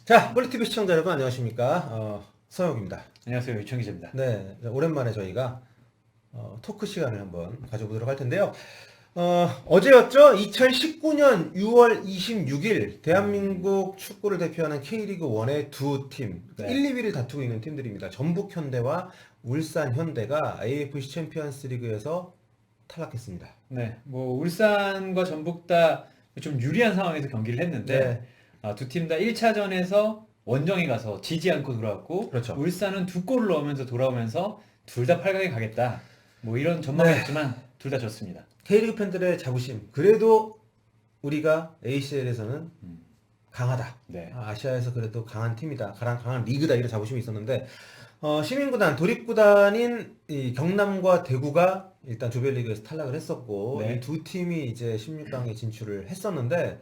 자, 폴리티비 시청자 여러분 안녕하십니까? 서영욱입니다. 안녕하세요. 유청 기자입니다. 네, 오랜만에 저희가 토크 시간을 한번 가져보도록 할 텐데요. 어제였죠? 2019년 6월 26일 대한민국 축구를 대표하는 K리그 1의 두 팀, 그러니까 네. 1, 2위를 다투고 있는 팀들입니다. 전북현대와 울산현대가 AFC 챔피언스 리그에서 탈락했습니다. 네, 뭐 울산과 전북 다 좀 유리한 상황에서 경기를 했는데 두 팀 다 1차전에서 원정에 가서 지지 않고 돌아왔고 그렇죠. 울산은 두 골을 넣으면서 돌아오면서 둘 다 8강에 가겠다. 뭐 이런 네. 전망이었지만 둘 다 졌습니다. K리그 팬들의 자부심. 그래도 우리가 ACL에서는 강하다. 네. 아시아에서 그래도 강한 팀이다. 강한 리그다. 이런 자부심이 있었는데 시민구단, 도립구단인 이 경남과 대구가 일단 조별리그에서 탈락을 했었고 네. 이 두 팀이 이제 16강에 진출을 했었는데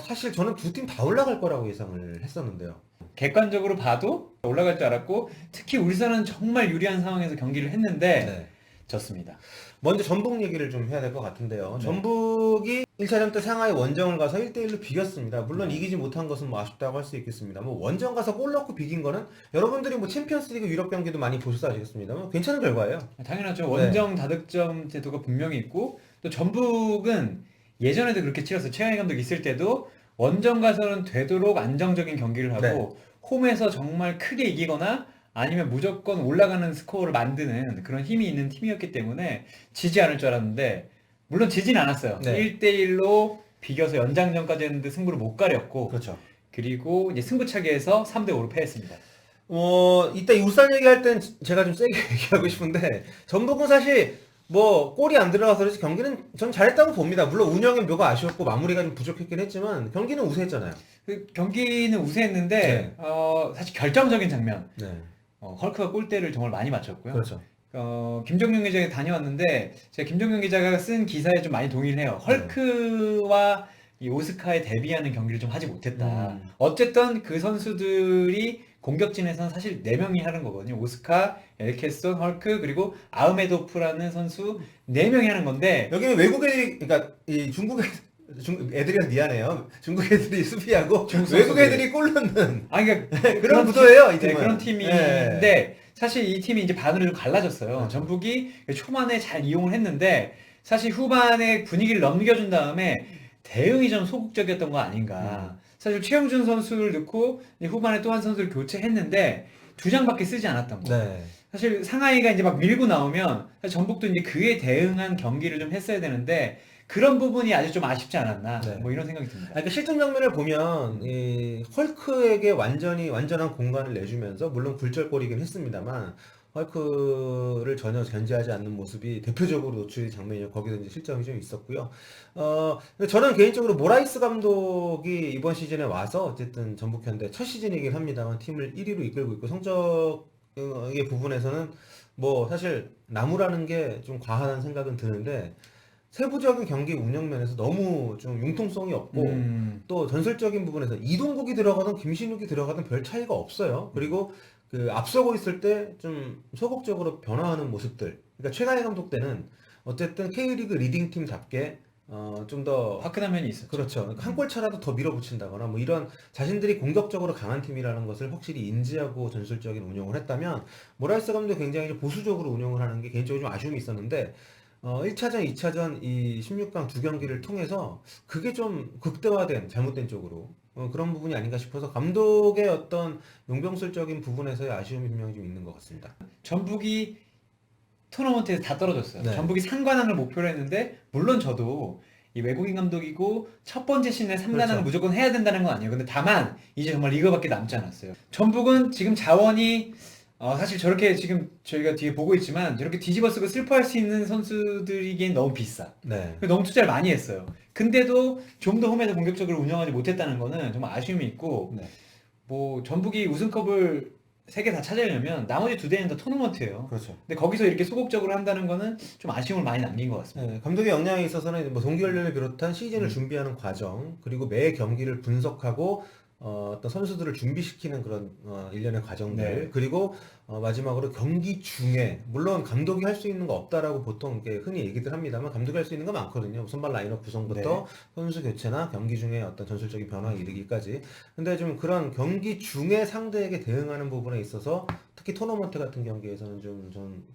사실 저는 두 팀 다 올라갈 거라고 예상을 했었는데요. 객관적으로 봐도 올라갈 줄 알았고 특히 울산은 정말 유리한 상황에서 경기를 했는데 네. 졌습니다. 먼저 전북 얘기를 좀 해야 될 것 같은데요. 네. 전북이 1차전 때 상하이 원정을 가서 1대1로 비겼습니다. 물론 이기지 못한 것은 뭐 아쉽다고 할 수 있겠습니다. 뭐 원정 가서 골 넣고 비긴 거는 여러분들이 뭐 챔피언스리그 유럽 경기도 많이 보셔서 아시겠습니다만 괜찮은 결과예요. 당연하죠. 원정 다득점 제도가 분명히 있고 또 전북은 예전에도 그렇게 치렀어요. 최강희 감독 있을 때도 원정 가서는 되도록 안정적인 경기를 하고 홈에서 정말 크게 이기거나 아니면 무조건 올라가는 스코어를 만드는 그런 힘이 있는 팀이었기 때문에 지지 않을 줄 알았는데 물론 지진 않았어요. 네. 1대1로 비겨서 연장전까지 했는데 승부를 못 가렸고 그렇죠. 그리고 이제 승부차기에서 3대5로 패했습니다. 이따 이 울산 얘기할 땐 제가 좀 세게 얘기하고 싶은데 전북은 사실 뭐 골이 안 들어가서 그렇지 경기는 전 잘했다고 봅니다. 물론 운영의 묘가 아쉬웠고 마무리가 좀 부족했긴 했지만 경기는 우세했잖아요. 그 경기는 우세했는데 네. 사실 결정적인 장면 네. 헐크가 골대를 정말 많이 맞췄고요. 그렇죠. 김종용 기자가 다녀왔는데 제가 김종용 기자가 쓴 기사에 좀 많이 동의를 해요. 헐크와 이 오스카에 대비하는 경기를 좀 하지 못했다. 어쨌든 그 선수들이 공격진에서는 사실 4명이 하는 거거든요. 오스카, 엘케슨, 헐크 그리고 아흐메도프라는 선수 4명이 하는 건데 여기는 외국 애들이, 그러니까 이 애들이라서 미안해요. 중국 애들이 수비하고 중국 외국 선수들이. 애들이 골 넣는 그러니까 그런 구도예요, 이 네, 팀은. 그런 네. 팀인데 사실 이 팀이 이제 반으로 좀 갈라졌어요. 그렇죠. 전북이 초반에 잘 이용을 했는데 사실 후반에 분위기를 넘겨준 다음에 대응이 좀 소극적이었던 거 아닌가. 사실 최영준 선수를 넣고 이제 후반에 또 한 선수를 교체했는데 2장밖에 쓰지 않았던 거. 네. 사실 상하이가 이제 막 밀고 나오면 사실 전북도 이제 그에 대응한 경기를 좀 했어야 되는데 그런 부분이 아주 좀 아쉽지 않았나. 네. 뭐 이런 생각이 듭니다. 그러니까 실점 장면을 보면 이 헐크에게 완전한 공간을 내주면서 물론 굴절골이긴 했습니다만 헐크를 전혀 견제하지 않는 모습이 대표적으로 노출된 장면이요. 거기서 이제 실점이 좀 있었고요. 근데 저는 개인적으로 모라이스 감독이 이번 시즌에 와서 어쨌든 전북현대 첫 시즌이긴 합니다만 팀을 1위로 이끌고 있고 성적의 부분에서는 뭐 사실 나무라는 게 좀 과하다는 생각은 드는데 세부적인 경기 운영 면에서 너무 좀 융통성이 없고 또 전술적인 부분에서 이동국이 들어가든 김신욱이 들어가든 별 차이가 없어요. 그리고 그 앞서고 있을 때 좀 소극적으로 변화하는 모습들. 그러니까 최강희 감독 때는 어쨌든 K리그 리딩 팀답게 좀 더 화끈한 면이 있었죠. 그렇죠. 한 골 차라도 더 밀어붙인다거나 뭐 이런 자신들이 공격적으로 강한 팀이라는 것을 확실히 인지하고 전술적인 운영을 했다면 모라이스 감독이 굉장히 좀 보수적으로 운영을 하는 게 개인적으로 좀 아쉬움이 있었는데 1차전, 2차전 이 16강 두 경기를 통해서 그게 좀 극대화된 잘못된 쪽으로 그런 부분이 아닌가 싶어서 감독의 어떤 용병술적인 부분에서의 아쉬움이 분명히 좀 있는 것 같습니다. 전북이 토너먼트에서 다 떨어졌어요. 네. 전북이 상관왕을 목표로 했는데 물론 저도 이 외국인 감독이고 첫 번째 시즌에 3관왕을 그렇죠. 무조건 해야 된다는 건 아니에요. 근데 다만 이제 정말 이거밖에 남지 않았어요. 전북은 지금 자원이 사실 저렇게 지금 저희가 뒤에 보고 있지만 저렇게 뒤집어 쓰고 슬퍼할 수 있는 선수들이기엔 너무 비싸. 네. 너무 투자를 많이 했어요. 근데도 좀 더 홈에서 공격적으로 운영하지 못했다는 거는 정말 아쉬움이 있고 네. 뭐 전북이 우승컵을 3개 다 차지하려면 나머지 2대는 다 토너먼트예요. 그렇죠. 근데 거기서 이렇게 소극적으로 한다는 거는 좀 아쉬움을 많이 남긴 것 같습니다. 네, 감독의 역량에 있어서는 뭐 동계훈련을 비롯한 시즌을 준비하는 과정, 그리고 매 경기를 분석하고 어떤 선수들을 준비시키는 그런 일련의 과정들 네. 그리고 마지막으로 경기 중에 물론 감독이 할 수 있는 거 없다라고 보통 이렇게 흔히 얘기들 합니다만 감독이 할 수 있는 거 많거든요. 선발 라인업 구성부터 네. 선수 교체나 경기 중에 어떤 전술적인 변화에 이르기까지. 근데 좀 그런 경기 중에 상대에게 대응하는 부분에 있어서 특히 토너먼트 같은 경기에서는 좀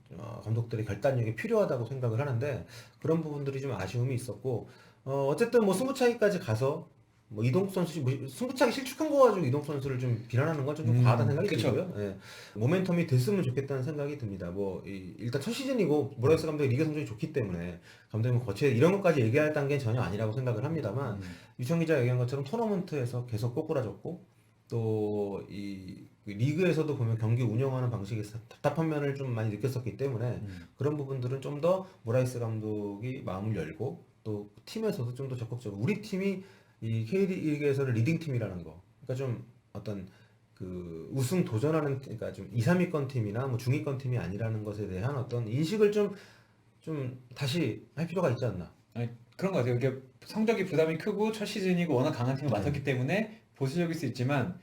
감독들의 결단력이 필요하다고 생각을 하는데 그런 부분들이 좀 아쉬움이 있었고 어쨌든 뭐 승부차기까지 가서 뭐 이동국 선수 뭐 승부차기 실축한 거 가지고 이동국 선수를 좀 비난하는 건 좀 과하다는 생각이 그쵸. 들고요. 예. 모멘텀이 됐으면 좋겠다는 생각이 듭니다. 일단 첫 시즌이고 모라이스 감독이 리그 성적이 좋기 때문에 감독이 뭐 거치에 이런 것까지 얘기할 단계는 전혀 아니라고 생각을 합니다만 유청 기자 얘기한 것처럼 토너먼트에서 계속 꼬꾸라졌고 또 이 리그에서도 보면 경기 운영하는 방식에서 답답한 면을 좀 많이 느꼈었기 때문에 그런 부분들은 좀 더 모라이스 감독이 마음을 열고 또 팀에서도 좀 더 적극적으로 우리 팀이 이 K리그에서는 리딩 팀이라는 거. 그러니까 좀 어떤 그 우승 도전하는 그러니까 좀 2, 3위권 팀이나 뭐 중위권 팀이 아니라는 것에 대한 어떤 인식을 좀 다시 할 필요가 있지 않나. 아니, 그런 것 같아요. 이게 성적이 부담이 크고 첫 시즌이고 워낙 강한 팀을 네. 맡았기 때문에 보수적일 수 있지만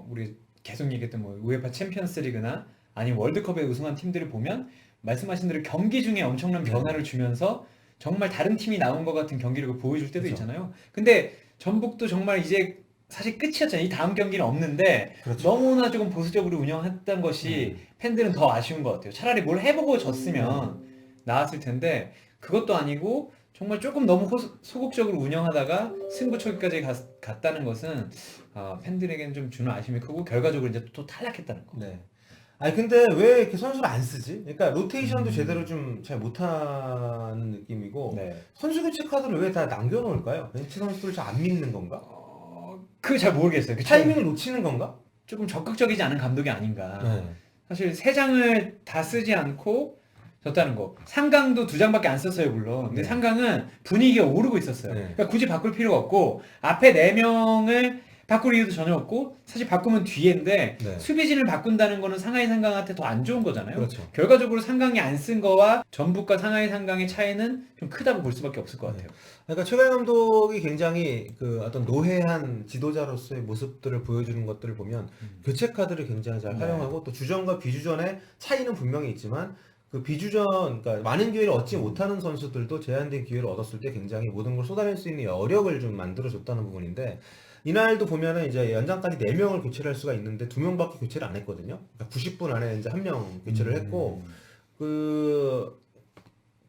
우리 계속 얘기했던 뭐 우에파 챔피언스 리그나 아니면 월드컵에 우승한 팀들을 보면 말씀하신 대로 경기 중에 엄청난 네. 변화를 주면서 정말 다른 팀이 나온 것 같은 경기력을 보여줄 때도 그렇죠. 있잖아요. 근데 전북도 정말 이제 사실 끝이었잖아요. 이 다음 경기는 없는데 그렇죠. 너무나 조금 보수적으로 운영했던 것이 팬들은 더 아쉬운 것 같아요. 차라리 뭘 해보고 졌으면 나았을 텐데 그것도 아니고 정말 조금 너무 소극적으로 운영하다가 승부처기까지 갔다는 것은 팬들에게는 좀 주는 아쉬움이 크고 결과적으로 이제 또 탈락했다는 거. 네. 아니 근데 왜 이렇게 선수를 안 쓰지? 그러니까 로테이션도 음. 제대로 좀 잘 못하는 느낌이고 네. 선수 교체 카드를 왜 다 남겨놓을까요? 벤치 선수들을 잘 안 믿는 건가? 그거 잘 모르겠어요. 그 타이밍을 놓치는 건가? 조금 적극적이지 않은 감독이 아닌가. 네. 사실 세 장을 다 쓰지 않고 졌다는 거. 상강도 두 장밖에 안 썼어요, 물론. 근데 네. 상강은 분위기가 오르고 있었어요. 네. 그러니까 굳이 바꿀 필요가 없고 앞에 네 명을 바꿀 이유도 전혀 없고 사실 바꾸면 뒤인데 네. 수비진을 바꾼다는 거는 상하이 상강한테 더 안 좋은 거잖아요. 그렇죠. 결과적으로 상강이 안 쓴 거와 전북과 상하이 상강의 차이는 좀 크다고 볼 수밖에 없을 것 같아요. 그러니까 최강 감독이 굉장히 그 어떤 노회한 지도자로서의 모습들을 보여주는 것들을 보면 교체 카드를 굉장히 잘 네. 활용하고 또 주전과 비주전의 차이는 분명히 있지만 그 비주전 그러니까 많은 기회를 얻지 못하는 선수들도 제한된 기회를 얻었을 때 굉장히 모든 걸 쏟아낼 수 있는 여력을 좀 만들어줬다는 부분인데 이날도 보면은 이제 연장까지 4명을 교체를 할 수가 있는데 2명밖에 교체를 안 했거든요. 그러니까 90분 안에 이제 1명 교체를 했고 그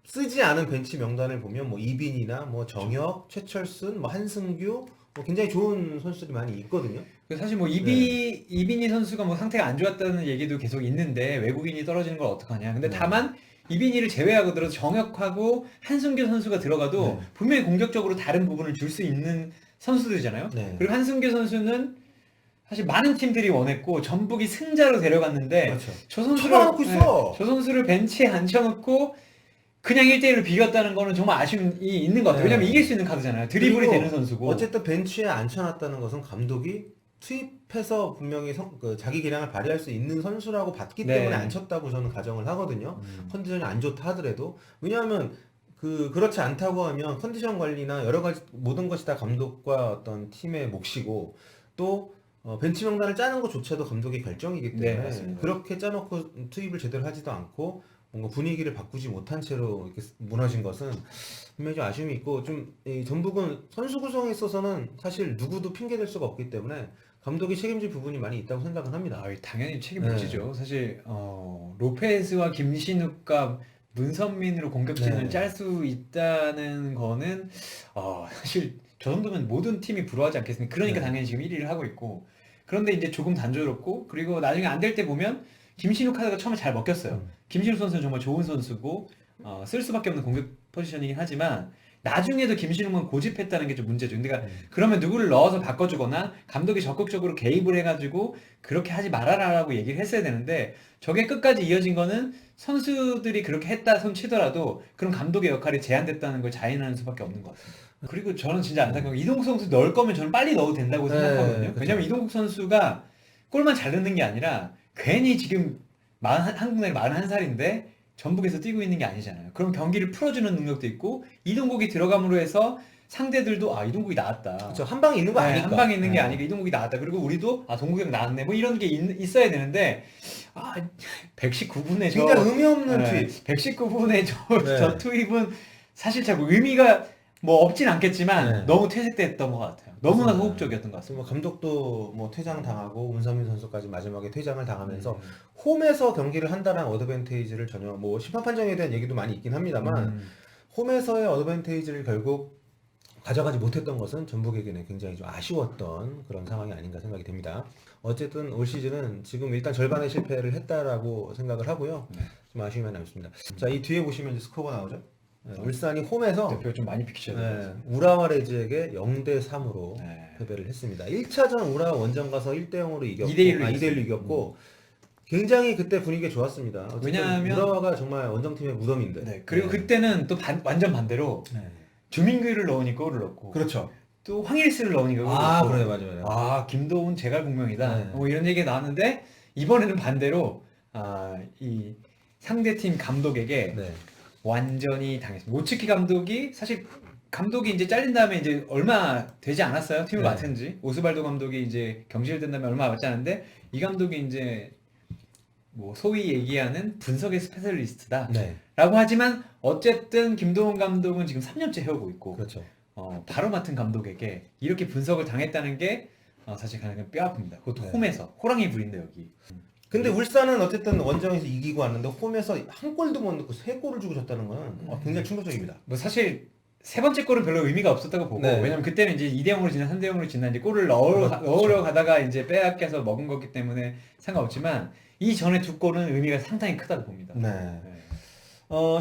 쓰지 않은 벤치 명단을 보면 뭐 이빈이나 뭐 정혁, 최철순, 뭐 한승규 뭐 굉장히 좋은 선수들이 많이 있거든요. 사실 뭐 이빈희 선수가 뭐 상태가 안 좋았다는 얘기도 계속 있는데 외국인이 떨어지는 걸 어떡하냐. 근데 네. 다만 이빈희를 제외하고 들어서 정혁하고 한승규 선수가 들어가도 네. 분명히 공격적으로 다른 부분을 줄 수 있는 선수들이잖아요. 네. 그리고 한승규 선수는 사실 많은 팀들이 원했고 전북이 승자로 데려갔는데 그렇죠. 저 선수를 쳐박아놓고 있어. 저 선수를 벤치에 앉혀놓고 그냥 1대1로 비겼다는 거는 정말 아쉬움이 있는 것 같아요. 네. 왜냐면 이길 수 있는 카드잖아요. 드리블이 그리고 되는 선수고. 어쨌든 벤치에 앉혀놨다는 것은 감독이 투입해서 분명히 자기 기량을 발휘할 수 있는 선수라고 봤기 네. 때문에 앉혔다고 저는 가정을 하거든요. 컨디션이 안 좋다 하더라도 왜냐하면 그렇지 않다고 하면 컨디션 관리나 여러 가지 모든 것이 다 감독과 어떤 팀의 몫이고 또 벤치 명단을 짜는 것조차도 감독의 결정이기 네, 때문에 맞습니다. 그렇게 짜놓고 투입을 제대로 하지도 않고 뭔가 분위기를 바꾸지 못한 채로 이렇게 무너진 것은 분명히 좀 아쉬움이 있고 이 전북은 선수 구성에 있어서는 사실 누구도 핑계댈 수가 없기 때문에 감독이 책임질 부분이 많이 있다고 생각은 합니다. 당연히 책임 네. 묻히죠. 사실 로페즈와 김신욱과 문선민으로 공격진을 네. 짤 수 있다는 거는 사실 저 정도면 모든 팀이 부러워하지 않겠습니까? 그러니까 네. 당연히 지금 1위를 하고 있고 그런데 이제 조금 단조롭고 그리고 나중에 안 될 때 보면 김신욱 카드가 처음에 잘 먹혔어요. 김신욱 선수는 정말 좋은 선수고 쓸 수밖에 없는 공격 포지션이긴 하지만 나중에도 김신욱만 고집했다는 게 좀 문제죠. 그러니까 그러면 누구를 넣어서 바꿔주거나 감독이 적극적으로 개입을 해가지고 그렇게 하지 말아라라고 얘기를 했어야 되는데 저게 끝까지 이어진 거는 선수들이 그렇게 했다 손 치더라도 그런 감독의 역할이 제한됐다는 걸 자인하는 수밖에 없는 것 같습니다. 그리고 저는 진짜 안타까운 게 이동국 선수 넣을 거면 저는 빨리 넣어도 된다고 네, 생각하거든요. 그쵸. 왜냐면 이동국 선수가 골만 잘 넣는 게 아니라 괜히 지금 한국 나이 41살인데 전북에서 뛰고 있는 게 아니잖아요. 그럼 경기를 풀어주는 능력도 있고 이동국이 들어감으로 해서 상대들도 아 이동국이 나왔다. 그렇죠. 한 방에 있는 거 네, 아니까. 한 방에 있는 게 네. 아니까 이동국이 나왔다. 그리고 우리도 아 동국이 형 나왔네. 뭐 이런 게 있어야 되는데 아 119분의 저 굉장히 의미 없는 네, 투입. 119분의 네. 저 투입은 사실 잘 의미가 뭐 없진 않겠지만 네. 너무 퇴색됐던 것 같아요. 너무나 맞습니다. 소극적이었던 것 같습니다. 뭐 감독도 뭐 퇴장 당하고 문성민 선수까지 마지막에 퇴장을 당하면서 음. 홈에서 경기를 한다는 어드밴테이지를 전혀 뭐 심판 판정에 대한 얘기도 많이 있긴 합니다만 홈에서의 어드밴테이지를 결국 가져가지 못했던 것은 전북에게는 굉장히 좀 아쉬웠던 그런 상황이 아닌가 생각이 됩니다. 어쨌든 올 시즌은 지금 일단 절반의 실패를 했다라고 생각을 하고요. 네. 좀 아쉬움이 남습니다. 자, 이 뒤에 보시면 이제 스코어가 나오죠. 네, 울산이 홈에서 대표 좀 많이 비키셔야 될 것 네, 같습니다. 우라와 레즈에게 0대 3으로 네. 패배를 했습니다. 1차전 우라 원정 가서 1대 0으로 이겼고 2대 1로 2대 1로 이겼고 굉장히 그때 분위기가 좋았습니다. 어쨌든 왜냐하면- 우라와가 정말 원정팀의 무덤인데. 네. 그리고 그때는 또 완전 반대로 네. 주민규를 넣으니 골을 넣고 그렇죠. 또 황일스를 넣으니까 골을 아, 넣고 그래요, 맞아요. 아 김도훈 제갈공명이다. 네. 뭐 이런 얘기가 나왔는데 이번에는 반대로 이 상대팀 감독에게 네. 완전히 당했습니다. 오츠키 감독이 사실 감독이 이제 잘린 다음에 이제 얼마 되지 않았어요. 팀을 네. 맡은 지. 오스발도 감독이 이제 경질된 다음에 얼마 맞지 않았는데 이 감독이 이제 뭐 소위 얘기하는 분석의 스페셜리스트다. 네. 라고 하지만 어쨌든 김도훈 감독은 지금 3년째 해오고 있고 그렇죠. 바로 맡은 감독에게 이렇게 분석을 당했다는 게 사실 가장 뼈 아픕니다. 그것도 네. 홈에서 호랑이 불인데 여기. 근데 울산은 어쨌든 원정에서 이기고 왔는데 홈에서 한 골도 못 넣고 세 골을 주고 졌다는 건 굉장히 충격적입니다. 뭐 사실 세 번째 골은 별로 의미가 없었다고 보고 네. 왜냐면 그때는 이제 2대 0으로 지나 3대 0으로 지나 이제 골을 넣으려 가다가 이제 빼앗겨서 먹은 거기 때문에 상관없지만 이 전에 두 골은 의미가 상당히 크다고 봅니다. 네. 네.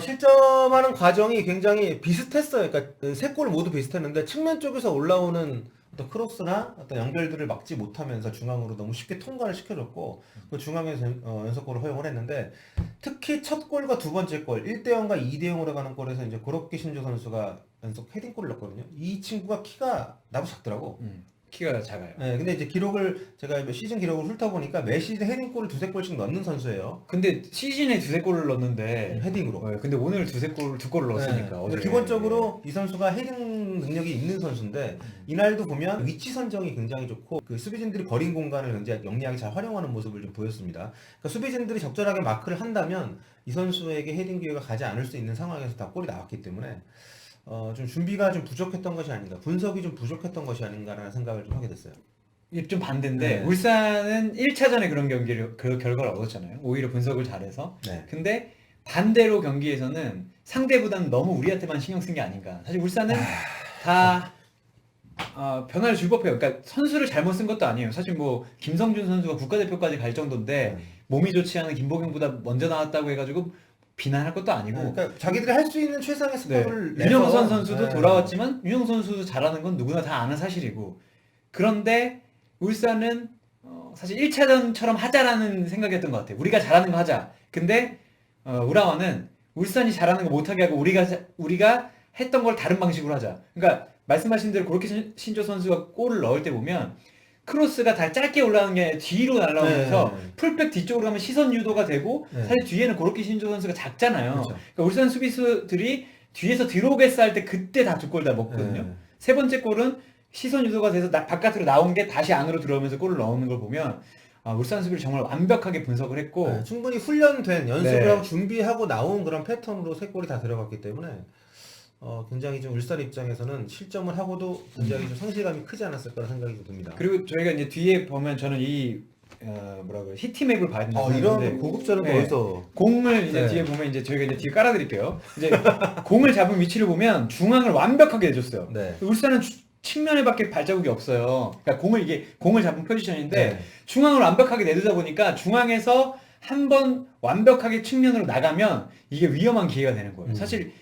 실점하는 과정이 굉장히 비슷했어요. 그러니까 세 골 모두 비슷했는데 측면 쪽에서 올라오는 어떤 크로스나 어떤 연결들을 막지 못하면서 중앙으로 너무 쉽게 통과를 시켜줬고 그 중앙에서 연속골을 허용을 했는데 특히 첫 골과 두 번째 골 1대 0과 2대 0으로 가는 골에서 이제 고로키 신조 선수가 연속 헤딩골을 넣었거든요. 이 친구가 키가 나보다 작더라고. 키가 작아요. 네, 근데 이제 기록을 제가 시즌 기록을 훑어보니까 매 시즌 헤딩골을 두세 골씩 넣는 선수예요. 근데 시즌에 두세 골을 넣었는데 헤딩으로. 근데 오늘 두 골을 넣었으니까 네. 어제. 기본적으로 이 선수가 헤딩 능력이 있는 선수인데 이날도 보면 위치 선정이 굉장히 좋고 그 수비진들이 버린 공간을 굉장히 영리하게 잘 활용하는 모습을 좀 보였습니다. 그러니까 수비진들이 적절하게 마크를 한다면 이 선수에게 헤딩 기회가 가지 않을 수 있는 상황에서 다 골이 나왔기 때문에 좀 준비가 좀 부족했던 것이 아닌가, 분석이 좀 부족했던 것이 아닌가라는 생각을 좀 하게 됐어요. 이게 좀 반대인데 네. 울산은 1차전에 그런 그 결과를 얻었잖아요. 오히려 분석을 잘해서. 네. 근데 반대로 경기에서는 상대보다는 너무 우리한테만 신경 쓴 게 아닌가. 사실 울산은 다 변화를 줄 법해요. 그러니까 선수를 잘못 쓴 것도 아니에요. 사실 뭐 김성준 선수가 국가대표까지 갈 정도인데 몸이 좋지 않은 김보경보다 먼저 나왔다고 해가지고 비난할 것도 아니고. 그러니까 자기들이 할 수 있는 최상의 스코어를 내서 윤영선 선수도 네. 돌아왔지만 윤영선 선수도 잘하는 건 누구나 다 아는 사실이고. 그런데 울산은 사실 1차전처럼 하자라는 생각이었던 것 같아요. 우리가 잘하는 거 하자. 근데 우라와는 울산이 잘하는 거 못하게 하고 우리가 했던 걸 다른 방식으로 하자. 그러니까 말씀하신 대로 그렇게 신조 선수가 골을 넣을 때 보면 크로스가 다 짧게 올라오는 게 뒤로 날아오면서 네. 풀백 뒤쪽으로 가면 시선 유도가 되고 네. 사실 뒤에는 고로키 신조 선수가 작잖아요. 그렇죠. 그러니까 울산 수비수들이 뒤에서 들어오겠어 할 때 그때 다 두 골 다 먹거든요. 네. 세 번째 골은 시선 유도가 돼서 바깥으로 나온 게 다시 안으로 들어오면서 골을 넣는 걸 보면 울산 수비를 정말 완벽하게 분석을 했고 네, 충분히 훈련된 연습을 네. 하고 준비하고 나온 그런 패턴으로 세 골이 다 들어갔기 때문에 굉장히 좀 울산 입장에서는 실점을 하고도 굉장히 좀 성실감이 크지 않았을 거라 생각이 좀 듭니다. 그리고 저희가 이제 뒤에 보면 저는 이 히트맵을 봐야 된다고 이런 생각하는데 고급자를 네. 어디서 공을 이제 네. 뒤에 보면 이제 저희가 이제 뒤에 깔아드릴게요. 이제 공을 잡은 위치를 보면 중앙을 완벽하게 해줬어요. 네. 울산은 측면에밖에 발자국이 없어요. 그러니까 공을 잡은 포지션인데 네. 중앙을 완벽하게 내두다 보니까 중앙에서 한번 완벽하게 측면으로 나가면 이게 위험한 기회가 되는 거예요. 사실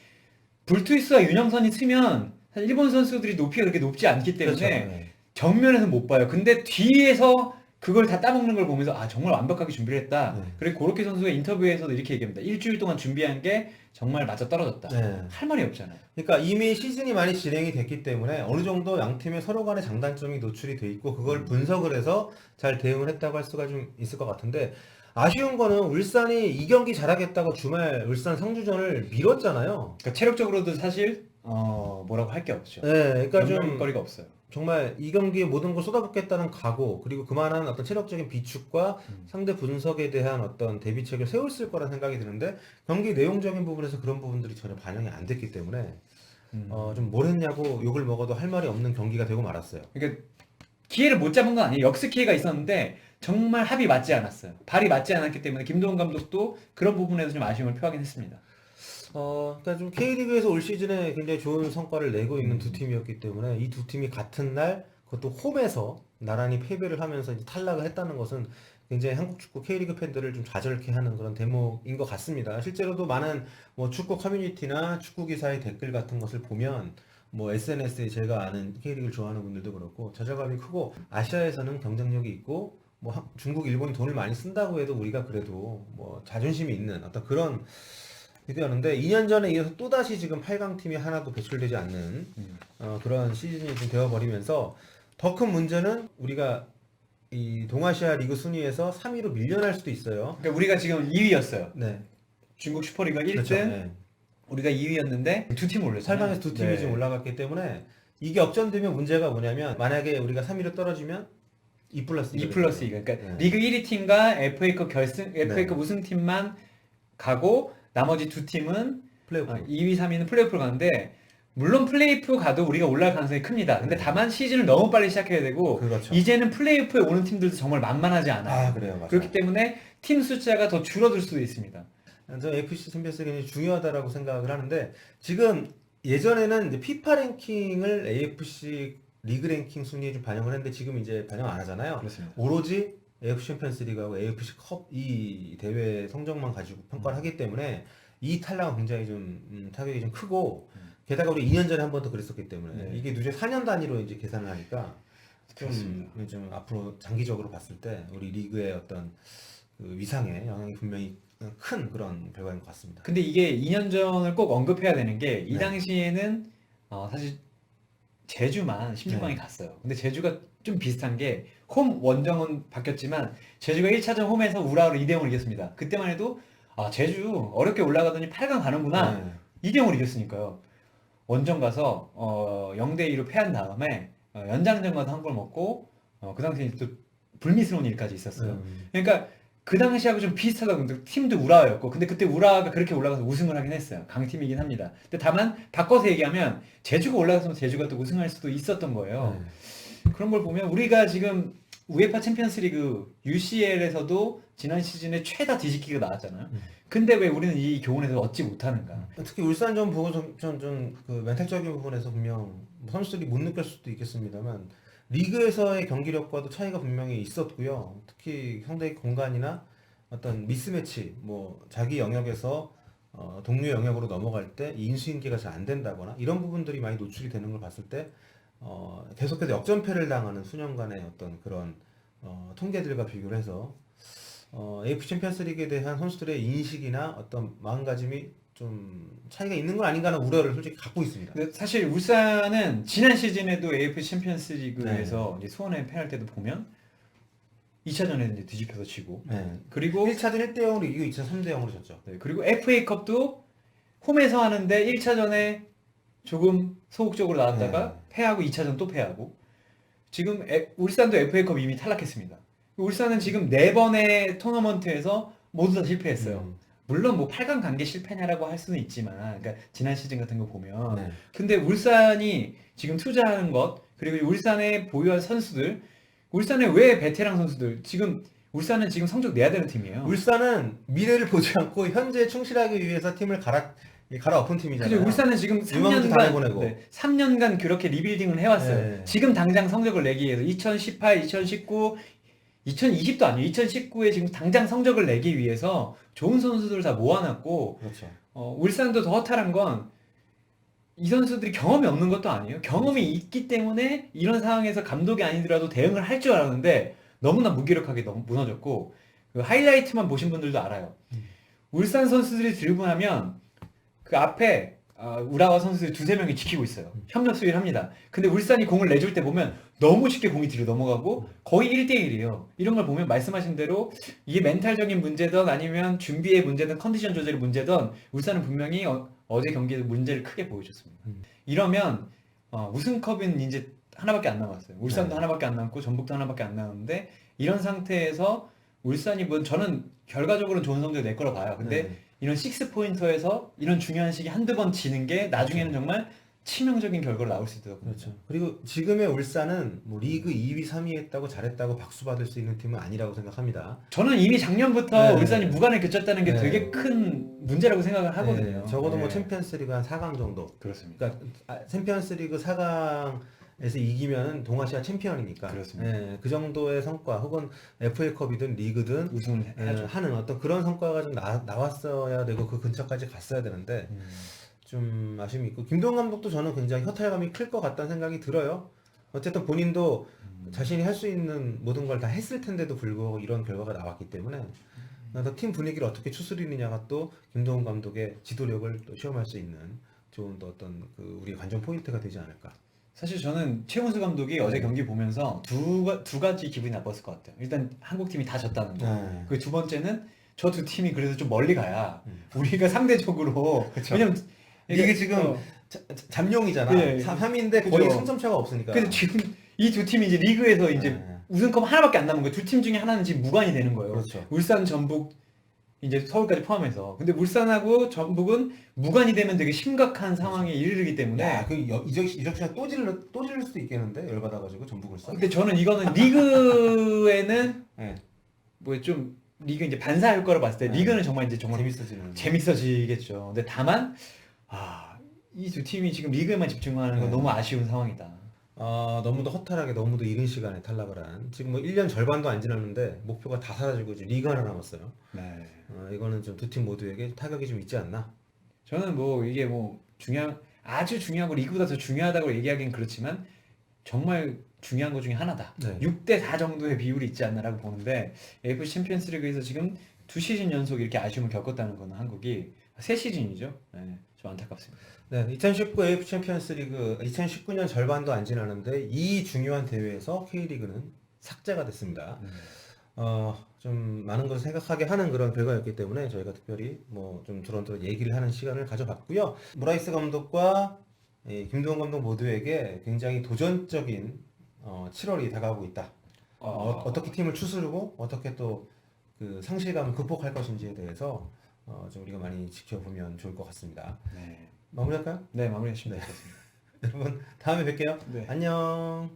불투이스와 윤영선이 쓰면 사실 일본 선수들이 높이가 그렇게 높지 않기 때문에 그렇죠. 네. 정면에서 못 봐요. 근데 뒤에서 그걸 다 따먹는 걸 보면서 정말 완벽하게 준비를 했다. 네. 그리고 고로키 선수가 인터뷰에서도 이렇게 얘기합니다. 일주일 동안 준비한 게 정말 맞아 떨어졌다. 네. 할 말이 없잖아요. 그러니까 이미 시즌이 많이 진행이 됐기 때문에 어느 정도 양 팀의 서로 간의 장단점이 노출이 돼 있고 그걸 분석을 해서 잘 대응을 했다고 할 수가 좀 있을 것 같은데 아쉬운 거는 울산이 이 경기 잘하겠다고 주말 울산 상주전을 미뤘잖아요. 그러니까 체력적으로도 사실 뭐라고 할 게 없죠. 네, 그러니까 좀 연결거리가 없어요. 정말 이 경기에 모든 걸 쏟아붓겠다는 각오, 그리고 그만한 어떤 체력적인 비축과 상대 분석에 대한 어떤 대비책을 세웠을 거란 생각이 드는데, 경기 내용적인 부분에서 그런 부분들이 전혀 반영이 안 됐기 때문에, 좀 뭘 했냐고 욕을 먹어도 할 말이 없는 경기가 되고 말았어요. 그러니까 기회를 못 잡은 건 아니에요. 역습 기회가 있었는데 정말 합이 맞지 않았어요. 발이 맞지 않았기 때문에 김도훈 감독도 그런 부분에서 좀 아쉬움을 표하긴 했습니다. 그러니까 좀 K리그에서 올 시즌에 굉장히 좋은 성과를 내고 있는 두 팀이었기 때문에 이 두 팀이 같은 날, 그것도 홈에서 나란히 패배를 하면서 이제 탈락을 했다는 것은 굉장히 한국 축구 K리그 팬들을 좀 좌절케 하는 그런 대목인 것 같습니다. 실제로도 많은 뭐 축구 커뮤니티나 축구 기사의 댓글 같은 것을 보면 뭐 SNS에 제가 아는 K리그를 좋아하는 분들도 그렇고 좌절감이 크고, 아시아에서는 경쟁력이 있고 뭐 중국, 일본이 돈을 많이 쓴다고 해도 우리가 그래도 뭐 자존심이 있는 어떤 그런 비교하는데, 2년 전에 이어서 또다시 지금 8강 팀이 하나도 배출되지 않는 그런 시즌이 좀 되어버리면서, 더 큰 문제는 우리가 이 동아시아 리그 순위에서 3위로 밀려날 수도 있어요. 그러니까 우리가 지금 2위였어요. 네, 중국 슈퍼리그 1등, 그렇죠. 네. 우리가 2위였는데 두 팀 올렸잖아요. 8강에서 두 팀이 네. 지금 올라갔기 때문에, 이게 역전되면 문제가 뭐냐면, 만약에 우리가 3위로 떨어지면 2 플러스 2 플러스 2. 그러니까 네. 리그 1위 팀과 FA컵 결승, FA컵 네. 우승팀만 가고 나머지 두 팀은 플레이오프. 2위, 3위는 플레이오프로 가는데, 물론 플레이오프 가도 우리가 올라갈 가능성이 큽니다. 근데 다만 시즌을 너무 빨리 시작해야 되고, 그렇죠. 이제는 플레이오프에 오는 팀들도 정말 만만하지 않아요. 그래요, 맞아요. 그렇기 때문에 팀 숫자가 더 줄어들 수도 있습니다. 저 FC 챔피언스가 굉장히 중요하다라고 생각을 하는데, 지금 예전에는 이제 피파 랭킹을 AFC 리그 랭킹 순위에 좀 반영을 했는데, 지금 이제 반영 안 하잖아요. 그렇습니다. 오로지 AFC 챔피언스 리그하고 AFC 컵 이 대회 성적만 가지고 평가를 하기 때문에 이 탈락은 굉장히 좀 타격이 좀 크고, 게다가 우리 2년 전에 한 번 더 그랬었기 때문에 네. 이게 누적 4년 단위로 이제 계산을 하니까 그렇습니다. 좀 앞으로 장기적으로 봤을 때 우리 리그의 어떤 그 위상에 영향이 분명히 큰 그런 결과인 것 같습니다. 근데 이게 2년 전을 꼭 언급해야 되는 게, 이 네. 당시에는 사실 제주만 16강에 네. 갔어요. 근데 제주가 좀 비슷한 게, 홈 원정은 바뀌었지만 제주가 1차전 홈에서 우라로 2대0을 이겼습니다. 그때만 해도 제주 어렵게 올라가더니 8강 가는구나. 네. 2대0을 이겼으니까요. 원정 가서 0대2로 패한 다음에 연장전 가서 한 골 먹고, 그 당시에 또 불미스러운 일까지 있었어요. 그러니까 그 당시하고 좀 비슷하다고. 근데 팀도 우라였고, 근데 그때 우라가 그렇게 올라가서 우승을 하긴 했어요. 강팀이긴 합니다. 근데 다만 바꿔서 얘기하면 제주가 올라갔으면 제주가 또 우승할 수도 있었던 거예요. 그런 걸 보면 우리가 지금 우에파 챔피언스리그 UCL에서도 지난 시즌에 최다 뒤집기가 나왔잖아요. 근데 왜 우리는 이 교훈에서 얻지 못하는가? 특히 울산전 보고 그 멘탈적인 부분에서 분명 선수들이 못 느낄 수도 있겠습니다만, 리그에서의 경기력과도 차이가 분명히 있었고요. 특히 상대의 공간이나 어떤 미스매치, 뭐 자기 영역에서 동료 영역으로 넘어갈 때 이 인수인계가 잘 안 된다거나 이런 부분들이 많이 노출이 되는 걸 봤을 때, 계속해서 역전패를 당하는 수년간의 어떤 그런 통계들과 비교를 해서 AFC 챔피언스 리그에 대한 선수들의 인식이나 어떤 마음가짐이 좀 차이가 있는 건 아닌가 하는 우려를 솔직히 갖고 있습니다. 근데 사실 울산은 지난 시즌에도 AFC 챔피언스 리그에서 이제 수원에 패할 때도 보면 2차전에 이제 뒤집혀서 지고, 그리고 1차전 1대0으로 이기고 2차 3대0으로 졌죠. 그리고 FA컵도 홈에서 하는데 1차전에 조금 소극적으로 나왔다가 패하고 2차전 또 패하고, 지금 울산도 FA컵 이미 탈락했습니다. 울산은 지금 4번의 토너먼트에서 모두 다 실패했어요. 물론 뭐 8강 간 게 실패냐라고 할 수는 있지만, 그러니까 지난 시즌 같은 거 보면. 근데 울산이 지금 투자하는 것, 그리고 울산에 보유한 선수들, 울산에 왜 베테랑 선수들, 지금 울산은 지금 성적 내야 되는 팀이에요. 울산은 미래를 보지 않고 현재에 충실하기 위해서 팀을 갈아엎은 팀이잖아요. 그죠. 울산은 지금 유망주 다 내보내고. 3년간 그렇게 리빌딩을 해왔어요. 네. 지금 당장 성적을 내기 위해서 2018, 2019, 2020도 아니에요. 2019에 지금 당장 성적을 내기 위해서 좋은 선수들을 다 모아놨고, 그렇죠. 울산도 더 허탈한 건 이 선수들이 경험이 없는 것도 아니에요. 경험이 있기 때문에 이런 상황에서 감독이 아니더라도 대응을 할 줄 알았는데 너무나 무기력하게 너무 무너졌고, 그 하이라이트만 보신 분들도 알아요. 울산 선수들이 들고 나면 그 앞에 우라와 선수들이 2-3명이 지키고 있어요. 협력 수비를 합니다. 근데 울산이 공을 내줄 때 보면 너무 쉽게 공이 뒤로 넘어가고 거의 1대1이에요. 이런 걸 보면 말씀하신 대로 이게 멘탈적인 문제든 아니면 준비의 문제든 컨디션 조절의 문제든 울산은 분명히 어제 경기에서 문제를 크게 보여줬습니다. 음. 이러면 우승컵은 이제 하나밖에 안 남았어요. 울산도 네. 하나밖에 안 남고 전북도 하나밖에 안 남았는데 이런 상태에서 울산이 뭐 저는 결과적으로는 좋은 성적을 낼 거라고 봐요. 근데 네. 이런 6포인터에서 이런 중요한 시기 한두 번 지는 게 나중에는 정말 치명적인 결과로 나올 수 있다고 봅니다. 그렇죠. 그리고 지금의 울산은 뭐 리그 2위, 3위 했다고 잘했다고 박수 받을 수 있는 팀은 아니라고 생각합니다. 저는 이미 작년부터 네. 울산이 무관을 그쳤다는 게 네. 되게 큰 문제라고 생각을 하거든요. 네, 적어도 뭐 네. 챔피언스리그 한 4강 정도. 그렇습니다. 그러니까 챔피언스리그 4강에서 이기면은 동아시아 챔피언이니까. 그렇습니다. 예, 그 정도의 성과 혹은 FA컵이든 리그든 우승을 해야죠. 하는 어떤 그런 성과가 좀 나왔어야 되고 그 근처까지 갔어야 되는데 좀 아쉬움이 있고 김도훈 감독도 저는 굉장히 허탈감이 클 것 같다는 생각이 들어요. 어쨌든 본인도 자신이 할 수 있는 모든 걸 다 했을 텐데도 불구하고 이런 결과가 나왔기 때문에 그래서 팀 분위기를 어떻게 추스리느냐가 또 김도훈 감독의 지도력을 또 시험할 수 있는 좋은 또 어떤 그 우리 관전 포인트가 되지 않을까. 사실 저는 최문수 감독이 어제 경기 보면서 두 가지 기분이 나빴을 것 같아요. 일단 한국 팀이 다 졌다는 거. 네. 그 두 번째는 저 두 팀이 그래도 좀 멀리 가야 우리가 상대적으로 그쵸. 왜냐면 이게 지금 어, 잠룡이잖아. 네. 3위인데 그죠. 거의 승점차가 없으니까. 그래서 지금 이 두 팀이 이제 리그에서 이제 네. 우승컵 하나밖에 안 남은 거예요. 두 팀 중에 하나는 지금 무관이 되는 거예요. 그렇죠. 울산, 전북, 이제 서울까지 포함해서. 근데 울산하고 전북은 무관이 되면 되게 심각한 상황에 이르기 때문에. 야, 그 이적 시간 또 질릴 수도 있겠는데 열받아가지고 전북을 써. 근데 저는 이거는 리그에는 네. 뭐 좀 리그 이제 반사 효과로 봤을 때 네. 리그는 정말 이제 정말 재밌어지는. 재밌어지겠죠. 근데 다만 이 두 팀이 지금 리그에만 집중하는 건 네. 너무 아쉬운 상황이다. 너무도 허탈하게 너무도 이른 시간에 탈락을 한 지금 뭐 1년 절반도 안 지났는데 목표가 다 사라지고 이제 리그 하나 남았어요. 네. 이거는 좀 두 팀 모두에게 타격이 좀 있지 않나. 저는 뭐 이게 뭐 아주 중요하고 리그보다 더 중요하다고 얘기하기는 그렇지만 정말 중요한 것 중에 하나다. 네. 6대4 정도의 비율이 있지 않나라고 보는데 AFC 챔피언스리그에서 지금 2시즌 연속 이렇게 아쉬움을 겪었다는 거는 한국이 3시즌이죠. 네, 좀 안타깝습니다. 네, 2019 AF 챔피언스 리그 2019년 절반도 안 지나는데 이 중요한 대회에서 K리그는 삭제가 됐습니다. 좀 많은 것을 생각하게 하는 그런 결과였기 때문에 저희가 특별히 뭐 좀 두런두런 얘기를 하는 시간을 가져봤고요. 무라이스 감독과 김도훈 감독 모두에게 굉장히 도전적인 7월이 다가오고 있다. 어떻게 팀을 추스르고 어떻게 또 그 상실감을 극복할 것인지에 대해서 좀 우리가 많이 지켜보면 좋을 것 같습니다. 네, 마무리할까요? 네 마무리하시면 될 것 같습니다. 여러분 다음에 뵐게요. 네. 안녕.